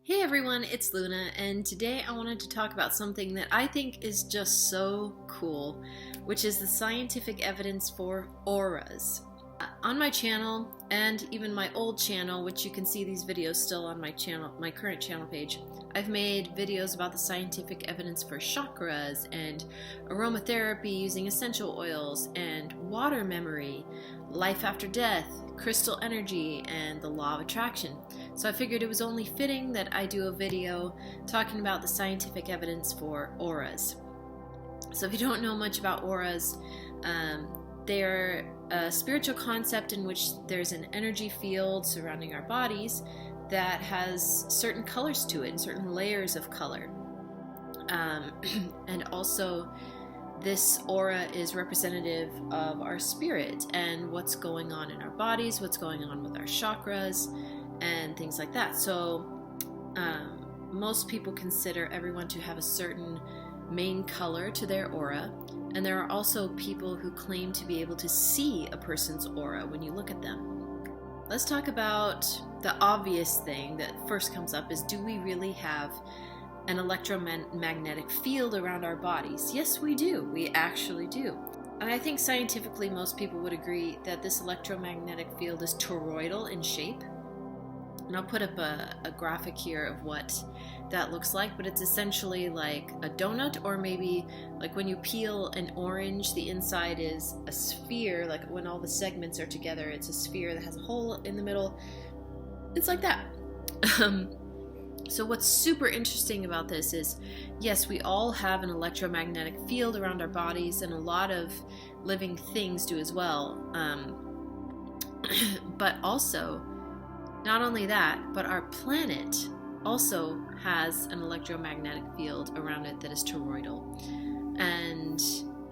Hey everyone, it's Luna, and today I wanted to talk about something that I think is just so cool, which is the scientific evidence for auras. On my channel, and even my old channel, which you can see these videos still on my channel, my current channel page, I've made videos about the scientific evidence for chakras and aromatherapy using essential oils and water memory, life after death, crystal energy, and the law of attraction. So I figured it was only fitting that I do a video talking about the scientific evidence for auras. So if you don't know much about auras, they're a spiritual concept in which there's an energy field surrounding our bodies that has certain colors to it and certain layers of color. And also this aura is representative of our spirit and what's going on in our bodies, what's going on with our chakras, and things like that. So most people consider everyone to have a certain main color to their aura, and there are also people who claim to be able to see a person's aura when you look at them. Let's talk about the obvious thing that first comes up is, do we really have an electromagnetic field around our bodies? Yes, we do. We actually do. And I think scientifically most people would agree that this electromagnetic field is toroidal in shape. And I'll put up a graphic here of what that looks like, but it's essentially like a donut, or maybe like when you peel an orange, the inside is a sphere, like when all the segments are together, it's a sphere that has a hole in the middle. It's like that. So what's super interesting about this is, yes, we all have an electromagnetic field around our bodies, and a lot of living things do as well. But also, not only that, but our planet also has an electromagnetic field around it that is toroidal. And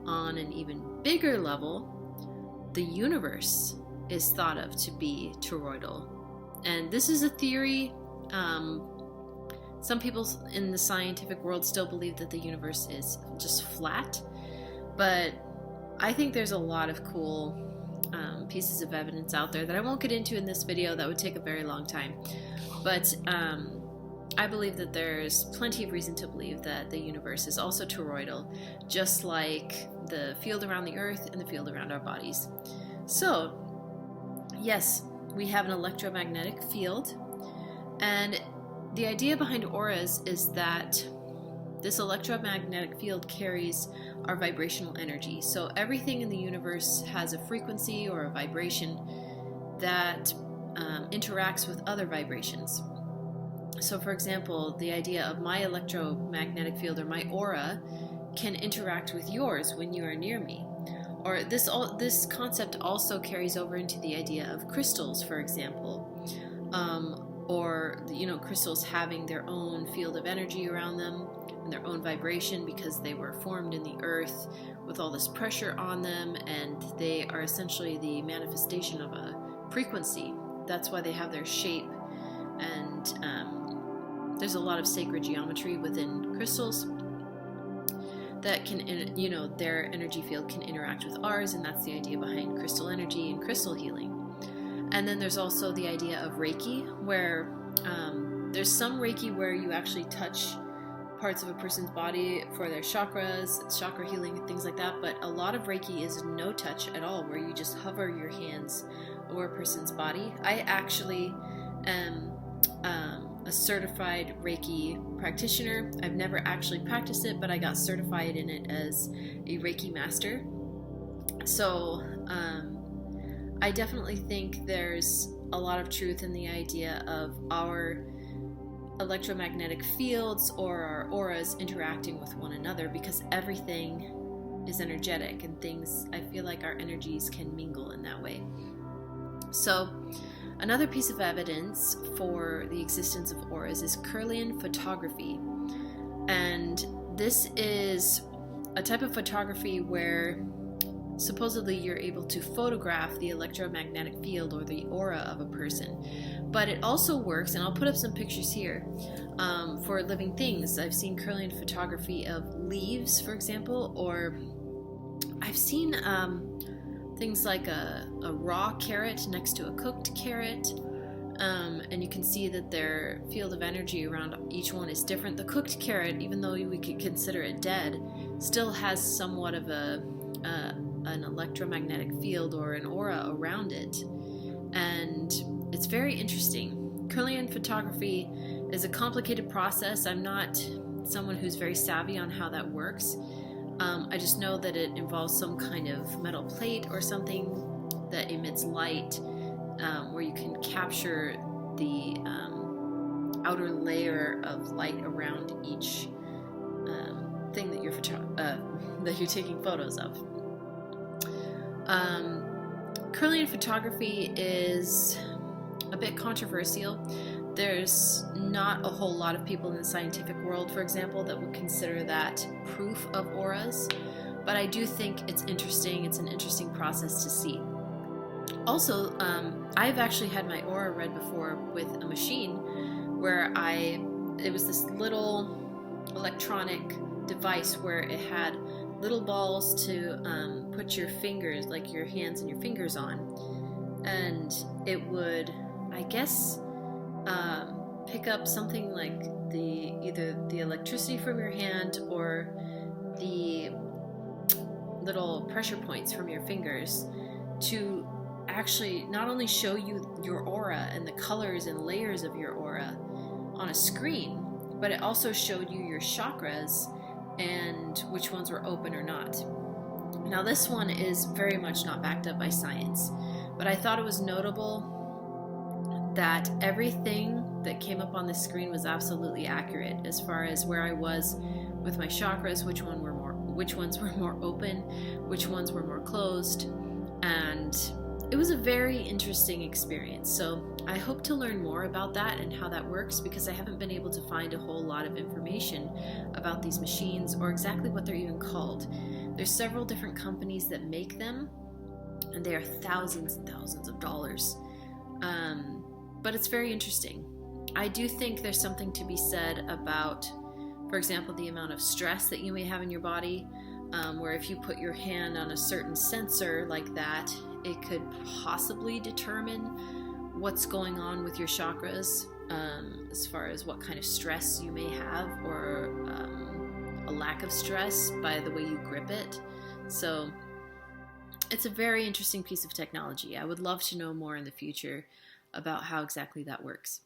on an even bigger level, the universe is thought of to be toroidal. And this is a theory. Some people in the scientific world still believe that the universe is just flat, but I think there's a lot of cool pieces of evidence out there that I won't get into in this video. That would take a very long time. But I believe that there's plenty of reason to believe that the universe is also toroidal, just like the field around the earth and the field around our bodies. So, yes, we have an electromagnetic field, and the idea behind auras is that this electromagnetic field carries our vibrational energy. So everything in the universe has a frequency or a vibration that interacts with other vibrations. So for example, the idea of my electromagnetic field or my aura can interact with yours when you are near me. Or this concept also carries over into the idea of crystals, for example. Or crystals having their own field of energy around them and their own vibration because they were formed in the earth with all this pressure on them, and they are essentially the manifestation of a frequency. That's why they have their shape, and there's a lot of sacred geometry within crystals that can, their energy field can interact with ours, and that's the idea behind crystal energy and crystal healing. And then there's also the idea of Reiki, where there's some Reiki where you actually touch parts of a person's body for their chakras, chakra healing, things like that. But a lot of Reiki is no touch at all, where you just hover your hands over a person's body. I actually am a certified Reiki practitioner. I've never actually practiced it, but I got certified in it as a Reiki master. So I definitely think there's a lot of truth in the idea of our electromagnetic fields or our auras interacting with one another, because everything is energetic, and things, I feel like our energies can mingle in that way. So another piece of evidence for the existence of auras is Kirlian photography. And this is a type of photography where supposedly you're able to photograph the electromagnetic field or the aura of a person. But it also works, and I'll put up some pictures here, for living things. I've seen Kirlian photography of leaves, for example, or I've seen things like a raw carrot next to a cooked carrot. and you can see that their field of energy around each one is different. The cooked carrot, even though we could consider it dead, still has somewhat of an electromagnetic field or an aura around it, and it's very interesting. Kirlian photography is a complicated process. I'm not someone who's very savvy on how that works. I just know that it involves some kind of metal plate or something that emits light, where you can capture the outer layer of light around each thing that you're taking photos of. Kirlian photography is a bit controversial. There's not a whole lot of people in the scientific world, for example, that would consider that proof of auras, but I do think it's interesting. It's an interesting process to see. Also, I've actually had my aura read before with a machine where it was this little electronic device where it had little balls to put your fingers, like your hands and your fingers on, and it would, I guess, pick up something like either the electricity from your hand or the little pressure points from your fingers to actually not only show you your aura and the colors and layers of your aura on a screen, but it also showed you your chakras and which ones were open or not. Now this one is very much not backed up by science, but I thought it was notable that everything that came up on the screen was absolutely accurate as far as where I was with my chakras, which ones were more open, which ones were more closed, and it was a very interesting experience. So I hope to learn more about that and how that works, because I haven't been able to find a whole lot of information about these machines or exactly what they're even called. There's several different companies that make them, and they are thousands and thousands of dollars. But it's very interesting. I do think there's something to be said about, for example, the amount of stress that you may have in your body, where if you put your hand on a certain sensor like that, it could possibly determine what's going on with your chakras, as far as what kind of stress you may have, or a lack of stress by the way you grip it. So it's a very interesting piece of technology. I would love to know more in the future about how exactly that works.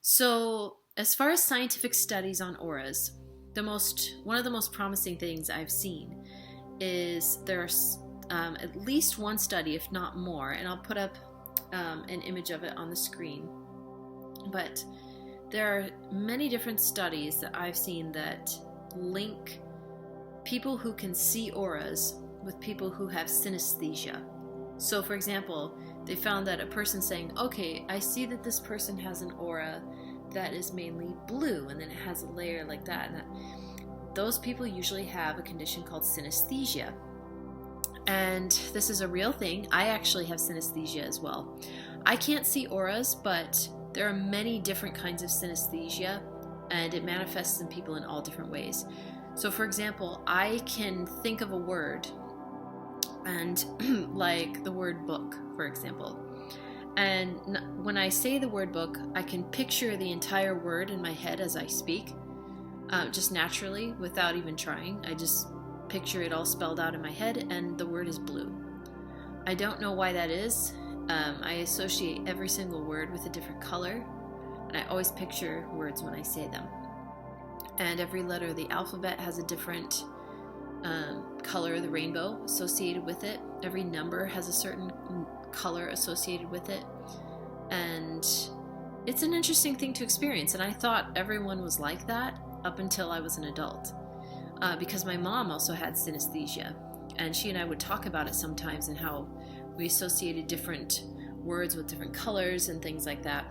So as far as scientific studies on auras, one of the most promising things I've seen is there's at least one study, if not more, and I'll put up an image of it on the screen. But there are many different studies that I've seen that link people who can see auras with people who have synesthesia. So for example, they found that a person saying, okay, I see that this person has an aura that is mainly blue, and then it has a layer like that, and those people usually have a condition called synesthesia. And this is a real thing. I actually have synesthesia as well. I can't see auras, but there are many different kinds of synesthesia, and it manifests in people in all different ways. So for example, I can think of a word, and like the word book, for example. And when I say the word book, I can picture the entire word in my head as I speak, just naturally, without even trying. I just picture it all spelled out in my head, and the word is blue. I don't know why that is. I associate every single word with a different color, and I always picture words when I say them. And every letter of the alphabet has a different color, the rainbow, associated with it. Every number has a certain color associated with it, and it's an interesting thing to experience. And I thought everyone was like that up until I was an adult, because my mom also had synesthesia, and she and I would talk about it sometimes, and how we associated different words with different colors and things like that.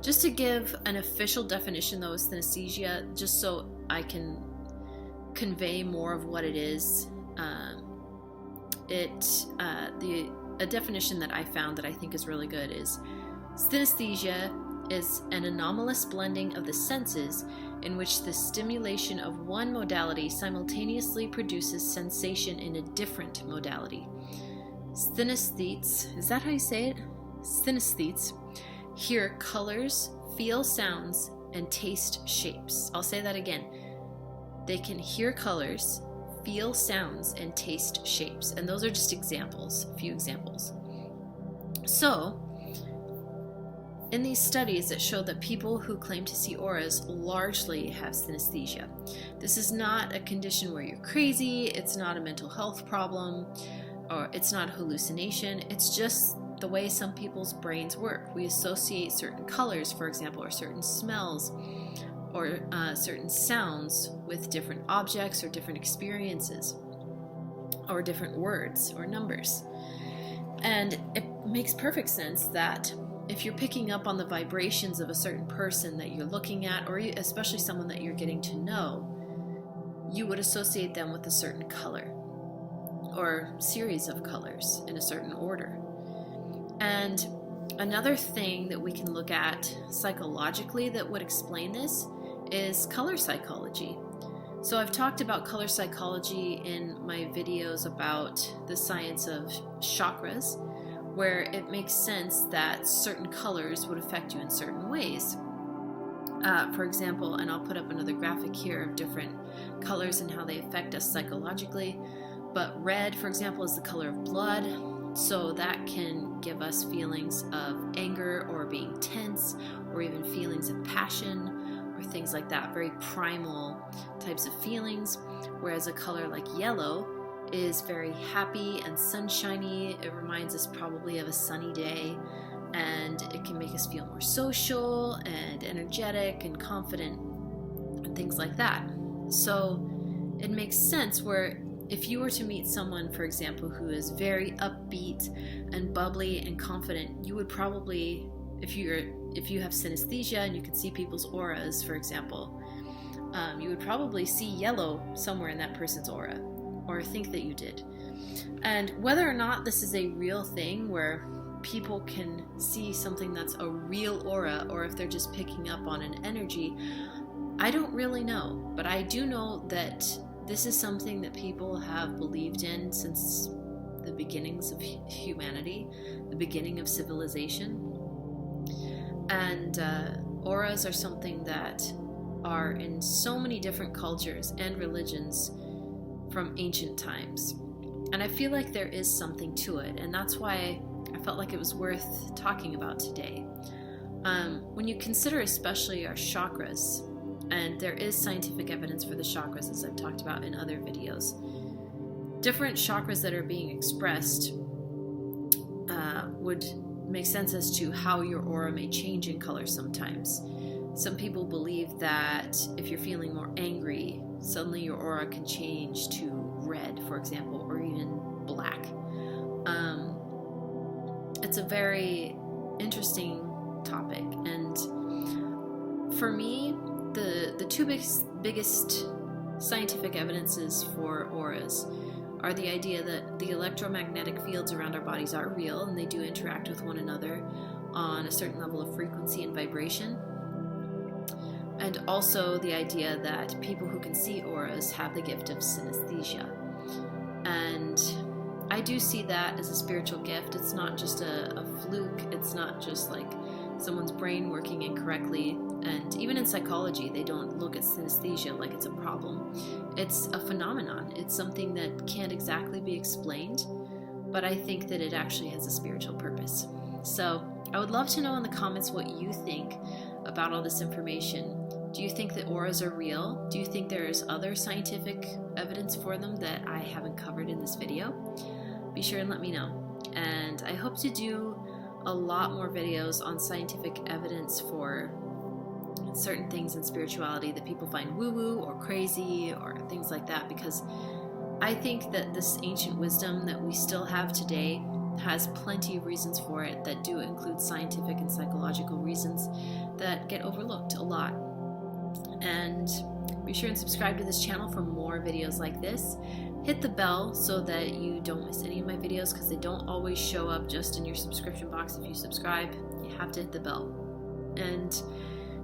Just to give an official definition though of synesthesia, just so I can convey more of what it is, a definition that I found that I think is really good is synesthesia is an anomalous blending of the senses in which the stimulation of one modality simultaneously produces sensation in a different modality. Synesthetes, is that how you say it? synesthetes hear colors, feel sounds, and taste shapes. I'll say that again. They can hear colors, feel sounds, and taste shapes. And those are just examples, a few examples. So, in these studies, it showed that people who claim to see auras largely have synesthesia. This is not a condition where you're crazy, it's not a mental health problem, or it's not a hallucination. It's just the way some people's brains work. We associate certain colors, for example, or certain smells, or certain sounds with different objects or different experiences, or different words or numbers. And it makes perfect sense that if you're picking up on the vibrations of a certain person that you're looking at, or especially someone that you're getting to know, you would associate them with a certain color or series of colors in a certain order. And another thing that we can look at psychologically that would explain this is color psychology. So I've talked about color psychology in my videos about the science of chakras, where it makes sense that certain colors would affect you in certain ways. For example, and I'll put up another graphic here of different colors and how they affect us psychologically. But red, for example, is the color of blood. So that can give us feelings of anger or being tense, or even feelings of passion or things like that, very primal types of feelings. Whereas a color like yellow is very happy and sunshiny. It reminds us probably of a sunny day, and it can make us feel more social and energetic and confident and things like that. So it makes sense where if you were to meet someone, for example, who is very upbeat and bubbly and confident, you would probably, if you have synesthesia and you can see people's auras, for example, you would probably see yellow somewhere in that person's aura, or think that you did. And whether or not this is a real thing where people can see something that's a real aura, or if they're just picking up on an energy, I don't really know. But I do know that this is something that people have believed in since the beginnings of humanity, the beginning of civilization. And auras are something that are in so many different cultures and religions from ancient times. And I feel like there is something to it, and that's why I felt like it was worth talking about today. When you consider especially our chakras, and there is scientific evidence for the chakras, as I've talked about in other videos, different chakras that are being expressed would make sense as to how your aura may change in color sometimes. Some people believe that if you're feeling more angry, suddenly your aura can change to red, for example, or even black. It's a very interesting topic, and for me, the two biggest scientific evidences for auras are the idea that the electromagnetic fields around our bodies are real, and they do interact with one another on a certain level of frequency and vibration. And also the idea that people who can see auras have the gift of synesthesia. And I do see that as a spiritual gift. It's not just a fluke. It's not just like someone's brain working incorrectly. And even in psychology, they don't look at synesthesia like it's a problem. It's a phenomenon. It's something that can't exactly be explained, but I think that it actually has a spiritual purpose. So I would love to know in the comments what you think about all this information. Do you think that auras are real? Do you think there's other scientific evidence for them that I haven't covered in this video? Be sure and let me know. And I hope to do a lot more videos on scientific evidence for certain things in spirituality that people find woo-woo or crazy or things like that, because I think that this ancient wisdom that we still have today has plenty of reasons for it that do include scientific and psychological reasons that get overlooked a lot. And be sure and subscribe to this channel for more videos like this. Hit the bell so that you don't miss any of my videos, because they don't always show up just in your subscription box if you subscribe. You have to hit the bell. And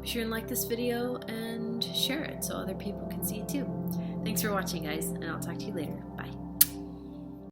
be sure and like this video and share it so other people can see it too. Thanks for watching, guys, and I'll talk to you later. Bye.